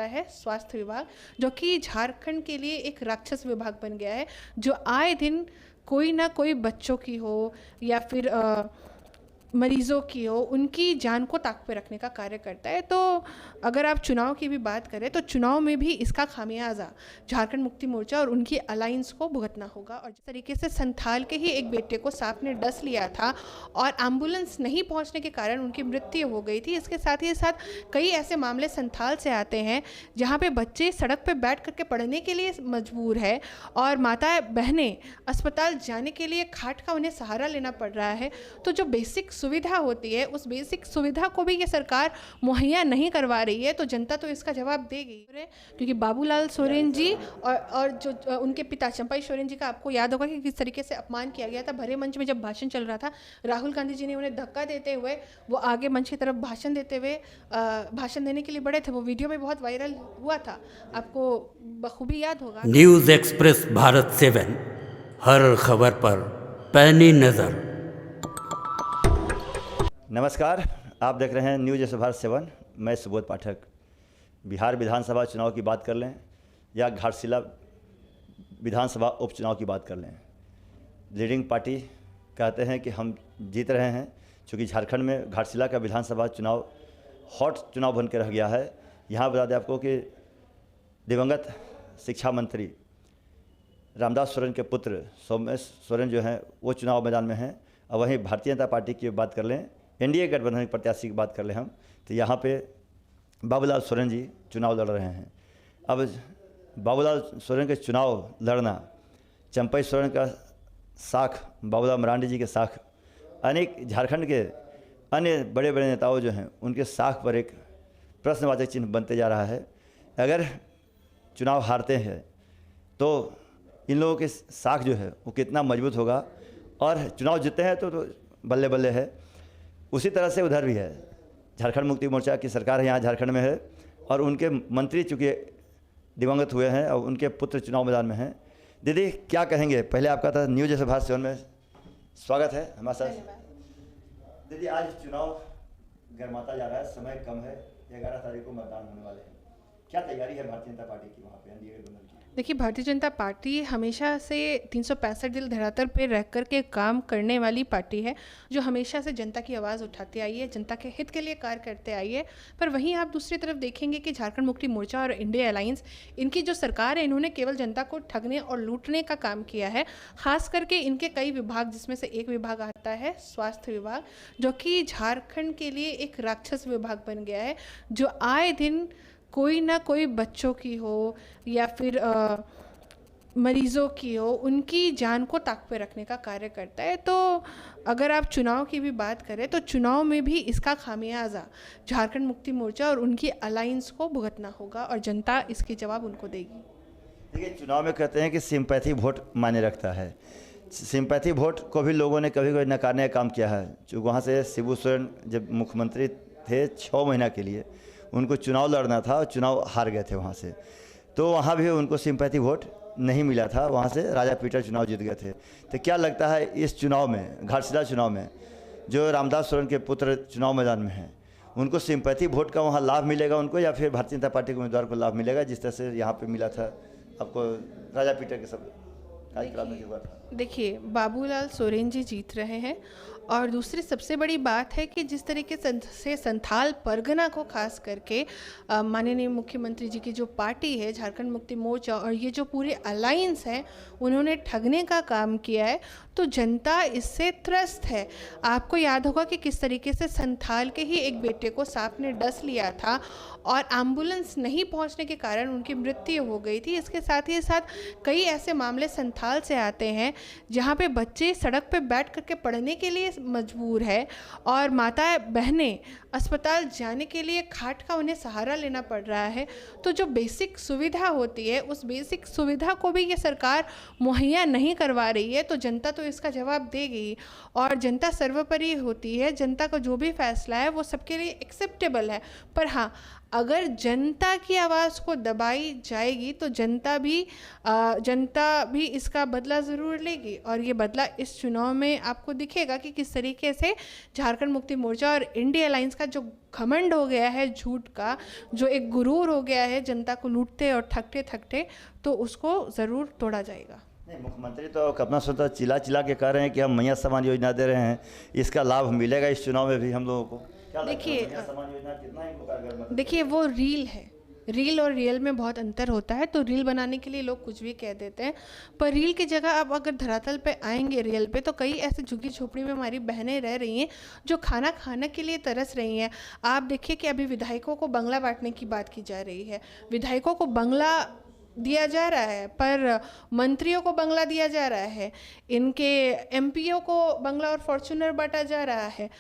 आता है स्वास्थ्य विभाग, जो कि झारखंड के लिए एक राक्षस विभाग बन गया है, जो आए दिन कोई ना कोई बच्चों की हो या फिर मरीज़ों की हो, उनकी जान को ताक पे रखने का कार्य करता है। तो अगर आप चुनाव की भी बात करें तो चुनाव में भी इसका खामियाजा झारखंड मुक्ति मोर्चा और उनकी अलायंस को भुगतना होगा। और जिस तरीके से संथाल के ही एक बेटे को सांप ने डस लिया था और एम्बुलेंस नहीं पहुंचने के कारण उनकी मृत्यु हो गई थी, इसके साथ ही साथ कई ऐसे मामले संथाल से आते हैं जहाँ पे बच्चे सड़क पर बैठ करके पढ़ने के लिए मजबूर है और माता बहनें अस्पताल जाने के लिए खाट का उन्हें सहारा लेना पड़ रहा है। तो जो बेसिक सुविधा होती है उस बेसिक सुविधा को भी ये सरकार मुहैया नहीं करवा रही है, तो जनता तो इसका जवाब देगी। क्योंकि बाबूलाल सोरेन जी और जो उनके पिता चंपाई सोरेन जी का आपको याद होगा कि किस तरीके से अपमान किया गया था। भरे मंच में जब भाषण चल रहा था, राहुल गांधी जी ने उन्हें धक्का देते हुए वो आगे मंच की तरफ भाषण देते हुए भाषण देने के लिए बढ़े थे। वो वीडियो में बहुत वायरल हुआ था, आपको बखूबी याद होगा। न्यूज़ एक्सप्रेस भारत 7, हर खबर पर पैनी नज़र। नमस्कार, आप देख रहे हैं न्यूज़ एक्सप्रेस भारत 7। मैं सुबोध पाठक। बिहार विधानसभा चुनाव की बात कर लें या घाटशिला विधानसभा उपचुनाव की बात कर लें, लीडिंग पार्टी कहते हैं कि हम जीत रहे हैं, क्योंकि झारखंड में घाटशिला का विधानसभा चुनाव हॉट चुनाव बन के रह गया है। यहाँ बता दें आपको कि दिवंगत शिक्षा मंत्री रामदास सोरेन के पुत्र सोमेश सोरेन जो हैं वो चुनाव मैदान में हैं। और वहीं भारतीय जनता पार्टी की बात कर लें, एनडीए गठबंधन के प्रत्याशी की बात कर लें हम, तो यहाँ पे बाबूलाल सोरेन जी चुनाव लड़ रहे हैं। अब बाबूलाल सोरेन के चुनाव लड़ना, चंपाई सोरेन का साख, बाबूलाल मरांडी जी के साख, अनेक झारखंड के अन्य बड़े बड़े नेताओं जो हैं उनके साख पर एक प्रश्नवाचक चिन्ह बनते जा रहा है। अगर चुनाव हारते हैं तो इन लोगों के साख जो है वो कितना मजबूत होगा, और चुनाव जीतते हैं तो बल्ले बल्ले है। उसी तरह से उधर भी है, झारखंड मुक्ति मोर्चा की सरकार है यहाँ झारखंड में है, और उनके मंत्री चूँकि दिवंगत हुए हैं और उनके पुत्र चुनाव मैदान में हैं। दीदी क्या कहेंगे? पहले आपका था न्यूज़ एक्सप्रेस भारत 7 में स्वागत है हमारे साथ। दीदी आज चुनाव गर्माता जा रहा है, समय कम है, 11 तारीख को मतदान होने वाले हैं, क्या तैयारी है भारतीय जनता पार्टी की वहाँ पे एनडीए गठबंधन की? देखिए, भारतीय जनता पार्टी हमेशा से 365 दिन धरातल पर रह कर के काम करने वाली पार्टी है, जो हमेशा से जनता की आवाज़ उठाती आई है, जनता के हित के लिए कार्य करते आई है। पर वहीं आप दूसरी तरफ देखेंगे कि झारखंड मुक्ति मोर्चा और इंडिया अलायंस, इनकी जो सरकार है, इन्होंने केवल जनता को ठगने और लूटने का काम किया है। खास करके इनके कई विभाग, जिसमें से एक विभाग आता है स्वास्थ्य विभाग, जो कि झारखंड के लिए एक राक्षस विभाग बन गया है, जो आए दिन कोई ना कोई बच्चों की हो या फिर मरीज़ों की हो, उनकी जान को ताक पे रखने का कार्य करता है। तो अगर आप चुनाव की भी बात करें तो चुनाव में भी इसका खामियाजा झारखंड मुक्ति मोर्चा और उनकी अलायंस को भुगतना होगा, और जनता इसके जवाब उनको देगी। देखिए, चुनाव में कहते हैं कि सिंपैथी वोट मायने रखता है। सिंपैथी वोट को भी लोगों ने कभी कभी नकारने का काम किया है। जो वहाँ से शिबू सोरेन जब मुख्यमंत्री थे 6 महीना के लिए, उनको चुनाव लड़ना था और चुनाव हार गए थे वहाँ से, तो वहाँ भी उनको सिंपैथी वोट नहीं मिला था, वहाँ से राजा पीटर चुनाव जीत गए थे। तो क्या लगता है इस चुनाव में, घाटशिला चुनाव में, जो रामदास सोरेन के पुत्र चुनाव मैदान में हैं, उनको सिंपैथी वोट का वहाँ लाभ मिलेगा उनको, या फिर भारतीय जनता पार्टी के उम्मीदवार को लाभ मिलेगा, जिस तरह से यहाँ पे मिला था आपको राजा पीटर के सब कार्यक्रम में हुआ था? देखिए, बाबूलाल सोरेन जी जीत रहे हैं, और दूसरी सबसे बड़ी बात है कि जिस तरीके से संथाल परगना को खास करके माननीय मुख्यमंत्री जी की जो पार्टी है झारखंड मुक्ति मोर्चा और ये जो पूरी अलायंस है, उन्होंने ठगने का काम किया है, तो जनता इससे त्रस्त है। आपको याद होगा कि किस तरीके से संथाल के ही एक बेटे को सांप ने डस लिया था और एम्बुलेंस नहीं पहुंचने के कारण उनकी मृत्यु हो गई थी। इसके साथ ही साथ कई ऐसे मामले संथाल से आते हैं जहां पे बच्चे सड़क पे बैठ करके पढ़ने के लिए मजबूर है और माता बहनें अस्पताल जाने के लिए खाट का उन्हें सहारा लेना पड़ रहा है। तो जो बेसिक सुविधा होती है उस बेसिक सुविधा को भी ये सरकार मुहैया नहीं करवा रही है, तो जनता तो इसका जवाब देगी, और जनता सर्वोपरि होती है। जनता का जो भी फैसला है वो सबके लिए एक्सेप्टेबल है। पर हाँ, अगर जनता की आवाज़ को दबाई जाएगी तो जनता भी इसका बदला ज़रूर लेगी, और ये बदला इस चुनाव में आपको दिखेगा कि किस तरीके से झारखंड मुक्ति मोर्चा और इंडिया अलायंस का जो घमंड हो गया है झूठ का, जो एक गुरूर हो गया है जनता को लूटते और ठगते थकते, तो उसको ज़रूर तोड़ा जाएगा। नहीं, मुख्यमंत्री तो कल्पना सुंदर चिल्ला चिल्ला के कह रहे हैं कि हम मैया समान योजना दे रहे हैं, इसका लाभ मिलेगा इस चुनाव में भी हम लोगों को? क्या लगता है, देखिए, मैया समान योजना कितना ही कारगर मतलब? देखिए वो रील है, रील और रियल में बहुत अंतर होता है। तो रील बनाने के लिए लोग कुछ भी कह देते हैं, पर रील की जगह आप अगर धरातल पे आएंगे रियल पे, तो कई ऐसे झुग्गी झोपड़ी में हमारी बहनें रह रही हैं जो खाना खाने के लिए तरस रही हैं। आप देखिए कि अभी विधायकों को बंगला बांटने की बात की जा रही है, विधायकों को बंगला दिया जा रहा है, पर मंत्रियों को बंगला दिया जा रहा है, इनके एमपीओ को बंगला और फॉर्च्यूनर बांटा जा रहा है,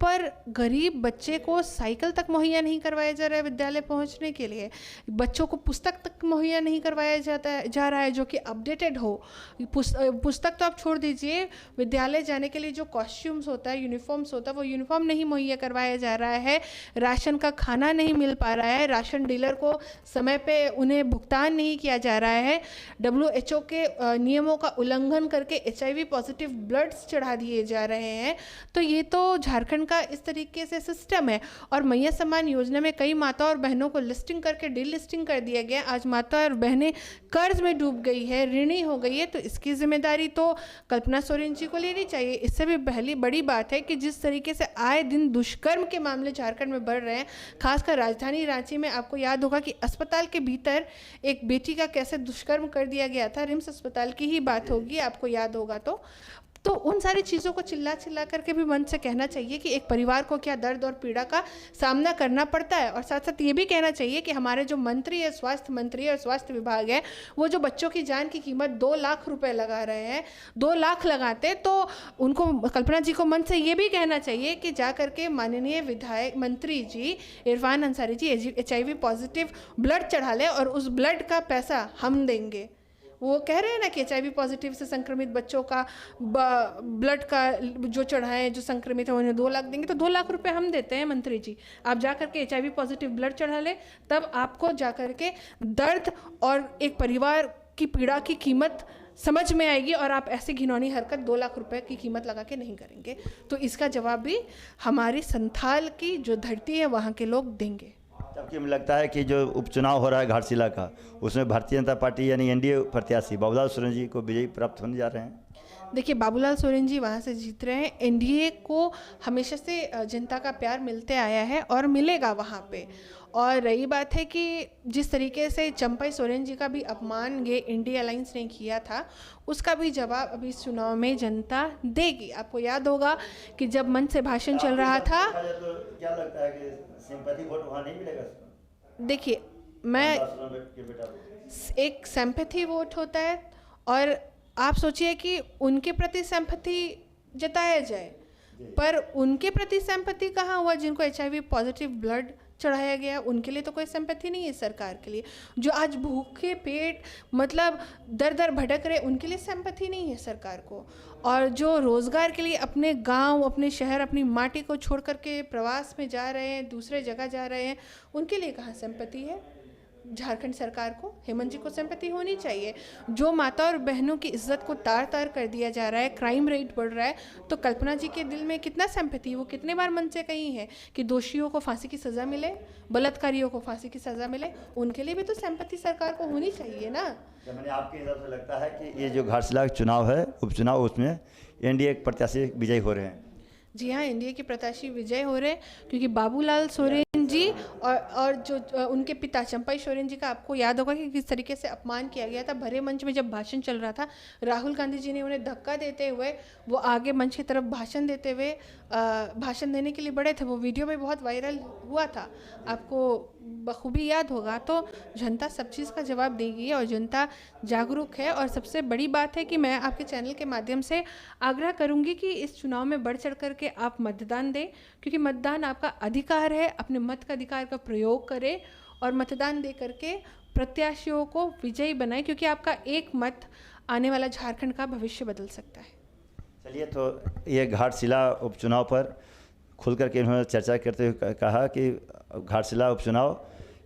पर गरीब बच्चे को साइकिल तक मुहैया नहीं करवाया जा रहा है विद्यालय पहुंचने के लिए, बच्चों को पुस्तक तक मुहैया नहीं करवाया जा रहा है जो कि अपडेटेड हो। पुस्तक तो आप छोड़ दीजिए, विद्यालय जाने के लिए जो कॉस्ट्यूम्स होता है, यूनिफॉर्म्स होता है, वो यूनिफॉर्म नहीं मुहैया करवाया जा रहा है। राशन का खाना नहीं मिल पा रहा है, राशन डीलर को समय पे उन्हें भुगतान नहीं किया जा रहा है, WHO के नियमों का उल्लंघन करके HIV पॉजिटिव ब्लड्स चढ़ा दिए जा रहे हैं। तो ये तो झारखंड का इस तरीके से सिस्टम है। और मैया सम्मान योजना में कई माता और बहनों को लिस्टिंग करके डीलिस्टिंग कर दिया गया। आज माता और बहनें कर्ज में डूब गई है, ऋणी हो गई है, तो इसकी जिम्मेदारी तो कल्पना सोरेन जी को लेनी चाहिए। इससे भी पहली बड़ी बात है कि जिस तरीके से आए दिन दुष्कर्म के मामले झारखंड में बढ़ रहे हैं, खासकर राजधानी रांची में, आपको याद होगा कि अस्पताल के भीतर एक बेटी का कैसे दुष्कर्म कर दिया गया था, रिम्स अस्पताल की ही बात होगी, आपको याद होगा। तो उन सारी चीज़ों को चिल्ला चिल्ला करके भी मन से कहना चाहिए कि एक परिवार को क्या दर्द और पीड़ा का सामना करना पड़ता है। और साथ साथ ये भी कहना चाहिए कि हमारे जो मंत्री है, स्वास्थ्य मंत्री और स्वास्थ्य विभाग है, वो जो बच्चों की जान की कीमत 2 लाख रुपए लगा रहे हैं, 2 लाख लगाते तो उनको, कल्पना जी को मन से ये भी कहना चाहिए कि जा करके माननीय विधायक मंत्री जी Irfan Ansari ji HIV positive blood चढ़ा लें और उस ब्लड का पैसा हम देंगे। वो कह रहे हैं ना कि HIV पॉजिटिव से संक्रमित बच्चों का ब्लड का जो चढ़ाएं, जो संक्रमित है, उन्हें 2 लाख देंगे, तो 2 लाख रुपए हम देते हैं मंत्री जी। आप जा करके HIV पॉजिटिव ब्लड चढ़ा लें, तब आपको जा करके दर्द और एक परिवार की पीड़ा की कीमत समझ में आएगी और आप ऐसी घिनौनी हरकत 2 लाख रुपए की कीमत लगा के नहीं करेंगे। तो इसका जवाब भी हमारी संथाल की जो धरती है वहाँ के लोग देंगे। जबकि मुझे लगता है कि जो उपचुनाव हो रहा है घाटशिला का, उसमें भारतीय जनता पार्टी यानी NDA प्रत्याशी बाबूलाल सोरेन जी को विजयी प्राप्त होने जा रहे हैं। देखिए, बाबूलाल सोरेन जी वहाँ से जीत रहे हैं। NDA को हमेशा से जनता का प्यार मिलते आया है और मिलेगा वहाँ पे। और रही बात है कि जिस तरीके से चंपई सोरेन जी का भी अपमान ये इंडिया अलायंस ने किया था, उसका भी जवाब अभी इस चुनाव में जनता देगी। आपको याद होगा कि जब मंच से भाषण चल रहा था, तो क्या लगता है कि सिंपैथी वोट वहाँ नहीं मिलेगा? देखिए, मैं एक सिंपैथी वोट होता है और आप सोचिए कि उनके प्रति सिंपैथी जताया जाए, पर उनके प्रति सिंपैथी कहाँ हुआ जिनको HIV पॉजिटिव ब्लड चढ़ाया गया? उनके लिए तो कोई सिंपैथी नहीं है सरकार के लिए। जो आज भूखे पेट मतलब दर दर भटक रहे, उनके लिए सिंपैथी नहीं है सरकार को। और जो रोज़गार के लिए अपने गांव, अपने शहर, अपनी माटी को छोड़ करके प्रवास में जा रहे हैं, दूसरे जगह जा रहे हैं, उनके लिए कहाँ सिंपैथी है? झारखंड सरकार को, हेमंत जी को सिंपैथी होनी चाहिए। जो माता और बहनों की इज्जत को तार तार कर दिया जा रहा है, क्राइम रेट बढ़ रहा है, तो कल्पना जी के दिल में कितना सिंपैथी, वो कितने बार मन से कही है कि दोषियों को फांसी की सज़ा मिले, बलात्कारियों को फांसी की सज़ा मिले, उनके लिए भी तो सिंपैथी सरकार को होनी चाहिए ना। मैंने आपके हिसाब से लगता है कि ये जो घाटशिला चुनाव है, उपचुनाव, उसमें NDA प्रत्याशी विजयी हो रहे हैं? जी हाँ, NDA के प्रत्याशी विजय हो रहे हैं, क्योंकि बाबूलाल सोरेन जी और जो उनके पिता चंपई सोरेन जी का आपको याद होगा कि किस तरीके से अपमान किया गया था। भरे मंच में जब भाषण चल रहा था, राहुल गांधी जी ने उन्हें धक्का देते हुए वो आगे मंच की तरफ भाषण देते हुए भाषण देने के लिए बढ़े थे। वो वीडियो में बहुत वायरल हुआ था, आपको बखूबी याद होगा। तो जनता सब चीज़ का जवाब देगी और जनता जागरूक है। और सबसे बड़ी बात है कि मैं आपके चैनल के माध्यम से आग्रह करूंगी कि इस चुनाव में बढ़ चढ़ करके आप मतदान दें, क्योंकि मतदान आपका अधिकार है। अपने मत का अधिकार का प्रयोग करें और मतदान दे करके प्रत्याशियों को विजयी बनाएं, क्योंकि आपका एक मत आने वाला झारखंड का भविष्य बदल सकता है। चलिए, तो ये घाटशिला उपचुनाव पर खुल करके इन्होंने चर्चा करते हुए कहा कि घाटशिला उपचुनाव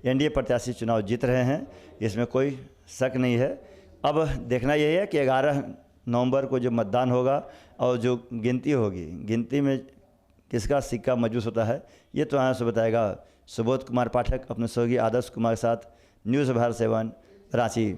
एनडीए प्रत्याशी चुनाव जीत रहे हैं, इसमें कोई शक नहीं है। अब देखना यही है कि 11 नवंबर को जो मतदान होगा और जो गिनती होगी, गिनती में किसका सिक्का मजबूत होता है ये तो यहाँ से बताएगा सुबोध कुमार पाठक अपने सहयोगी आदर्श कुमार के साथ। न्यूज़ भारत 7 रांची।